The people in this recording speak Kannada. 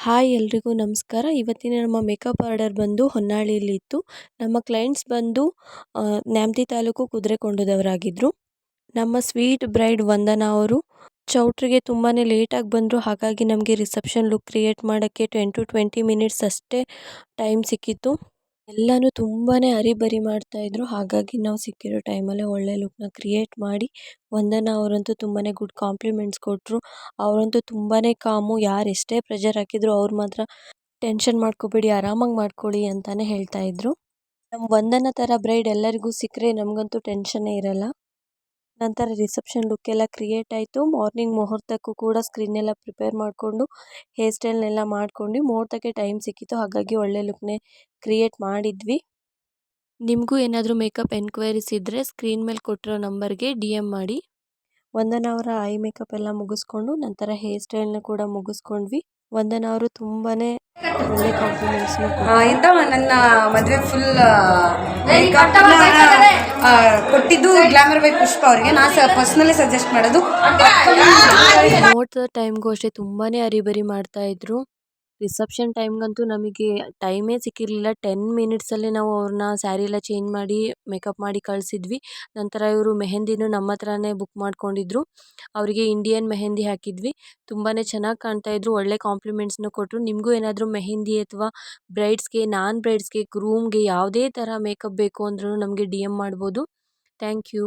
ಹಾಯ್ ಎಲ್ರಿಗೂ ನಮಸ್ಕಾರ. ಇವತ್ತಿನ ನಮ್ಮ ಮೇಕಪ್ ಆರ್ಡರ್ ಬಂದು ಹೊನ್ನಾಳಿಯಲ್ಲಿತ್ತು. ನಮ್ಮ ಕ್ಲೈಂಟ್ಸ್ ಬಂದು ನ್ಯಾಮತಿ ತಾಲೂಕು ಕುದುರೆಕೊಂಡದವರಾಗಿದ್ದರು. ನಮ್ಮ ಸ್ವೀಟ್ ಬ್ರೈಡ್ ವಂದನಾ ಅವರು ಚೌಟ್ರಿಗೆ ತುಂಬಾ ಲೇಟಾಗಿ ಬಂದರು. ಹಾಗಾಗಿ ನಮಗೆ ರಿಸೆಪ್ಷನ್ ಲುಕ್ ಕ್ರಿಯೇಟ್ ಮಾಡೋಕ್ಕೆ 10 to 20 ಮಿನಿಟ್ಸ್ ಅಷ್ಟೇ ಟೈಮ್ ಸಿಕ್ಕಿತ್ತು. ಎಲ್ಲನೂ ತುಂಬಾ ಅರಿಬರಿ ಮಾಡ್ತಾಯಿದ್ರು. ಹಾಗಾಗಿ ನಾವು ಸಿಕ್ಕಿರೋ ಟೈಮಲ್ಲೇ ಒಳ್ಳೆ ಲುಕ್ನ ಕ್ರಿಯೇಟ್ ಮಾಡಿ ವಂದನಾ ಅವರಂತೂ ತುಂಬಾ ಗುಡ್ ಕಾಂಪ್ಲಿಮೆಂಟ್ಸ್ ಕೊಟ್ಟರು. ಅವರಂತೂ ತುಂಬಾ ಕಾಮು. ಯಾರು ಎಷ್ಟೇ ಪ್ರೆಷರ್ ಹಾಕಿದ್ರು ಅವ್ರು ಮಾತ್ರ ಟೆನ್ಷನ್ ಮಾಡ್ಕೋಬೇಡಿ, ಆರಾಮಾಗಿ ಮಾಡ್ಕೊಳ್ಳಿ ಅಂತಲೇ ಹೇಳ್ತಾಯಿದ್ರು. ನಮ್ಮ ವಂದನಾ ಥರ ಬ್ರೈಡ್ ಎಲ್ಲರಿಗೂ ಸಿಕ್ಕರೆ ನಮಗಂತೂ ಟೆನ್ಷನ್ನೇ ಇರಲ್ಲ. ನಂತರ ರಿಸೆಪ್ಷನ್ ಲುಕ್ ಎಲ್ಲ ಕ್ರಿಯೇಟ್ ಆಯಿತು. ಮಾರ್ನಿಂಗ್ ಮುಹೂರ್ತಕ್ಕೂ ಕೂಡ ಸ್ಕ್ರೀನ್ ಎಲ್ಲ ಪ್ರಿಪೇರ್ ಮಾಡಿಕೊಂಡು ಹೇರ್ ಸ್ಟೈಲ್ನೆಲ್ಲ ಮಾಡ್ಕೊಂಡು ಮುಹೂರ್ತಕ್ಕೆ ಟೈಮ್ ಸಿಕ್ಕಿತ್ತು. ಹಾಗಾಗಿ ಒಳ್ಳೆ ಲುಕ್ನೇ ಕ್ರಿಯೇಟ್ ಮಾಡಿದ್ವಿ. ನಿಮಗೂ ಏನಾದರೂ ಮೇಕಪ್ ಎನ್ಕ್ವೈರೀಸ್ ಇದ್ದರೆ ಸ್ಕ್ರೀನ್ ಮೇಲೆ ಕೊಟ್ಟಿರೋ ನಂಬರ್ಗೆ DM ಮಾಡಿ. ವಂದನಾ ಅವರ ಐ ಮೇಕಪ್ ಎಲ್ಲ ಮುಗಿಸ್ಕೊಂಡು ನಂತರ ಹೇರ್ ಸ್ಟೈಲ್ನ ಕೂಡ ಮುಗಿಸ್ಕೊಂಡ್ವಿ. ವಂದನಾ ಅವರು ತುಂಬಾ ಒಳ್ಳೆ ಕಾಂಪ್ಲಿಮೆಂಟ್ಸ್ನ ನನ್ನ ಮದುವೆ ಫುಲ್ ಕೊಟ್ಟಿದ್ದು ಗ್ಲಾಮರ್ ಬೈ ಪುಷ್ಪ ಅವರಿಗೆ ನಾನು ಪರ್ಸ್ನಲಿ ಸಜೆಸ್ಟ್ ಮಾಡೋದು. ನೋಡ್ದ ಟೈಮ್ಗೂ ಅಷ್ಟೇ ತುಂಬಾ ಅರಿಬರಿ ಮಾಡ್ತಾಯಿದ್ರು. ರಿಸೆಪ್ಷನ್ ಟೈಮ್ಗಂತೂ ನಮಗೆ ಟೈಮೇ ಸಿಕ್ಕಿರಲಿಲ್ಲ. 10 ಮಿನಿಟ್ಸಲ್ಲೇ ನಾವು ಅವ್ರನ್ನ ಸ್ಯಾರಿ ಎಲ್ಲ ಚೇಂಜ್ ಮಾಡಿ ಮೇಕಪ್ ಮಾಡಿ ಕಳಿಸಿದ್ವಿ. ನಂತರ ಇವರು ಮೆಹಂದಿನೂ ನಮ್ಮ ಹತ್ರನೇ ಬುಕ್ ಮಾಡ್ಕೊಂಡಿದ್ರು. ಅವರಿಗೆ ಇಂಡಿಯನ್ ಮೆಹಂದಿ ಹಾಕಿದ್ವಿ. ತುಂಬಾ ಚೆನ್ನಾಗಿ ಕಾಣ್ತಾಯಿದ್ರು. ಒಳ್ಳೆ ಕಾಂಪ್ಲಿಮೆಂಟ್ಸ್ನ ಕೊಟ್ಟರು. ನಿಮಗೂ ಏನಾದರೂ ಮೆಹಂದಿ ಅಥವಾ ಬ್ರೈಡ್ಸ್ಗೆ, ನಾನ್ ಬ್ರೈಡ್ಸ್ಗೆ, ಗ್ರೂಮ್ಗೆ ಯಾವುದೇ ಥರ ಮೇಕಪ್ ಬೇಕು ಅಂದ್ರೂ ನಮಗೆ DM ಮಾಡ್ಬೋದು. Thank you.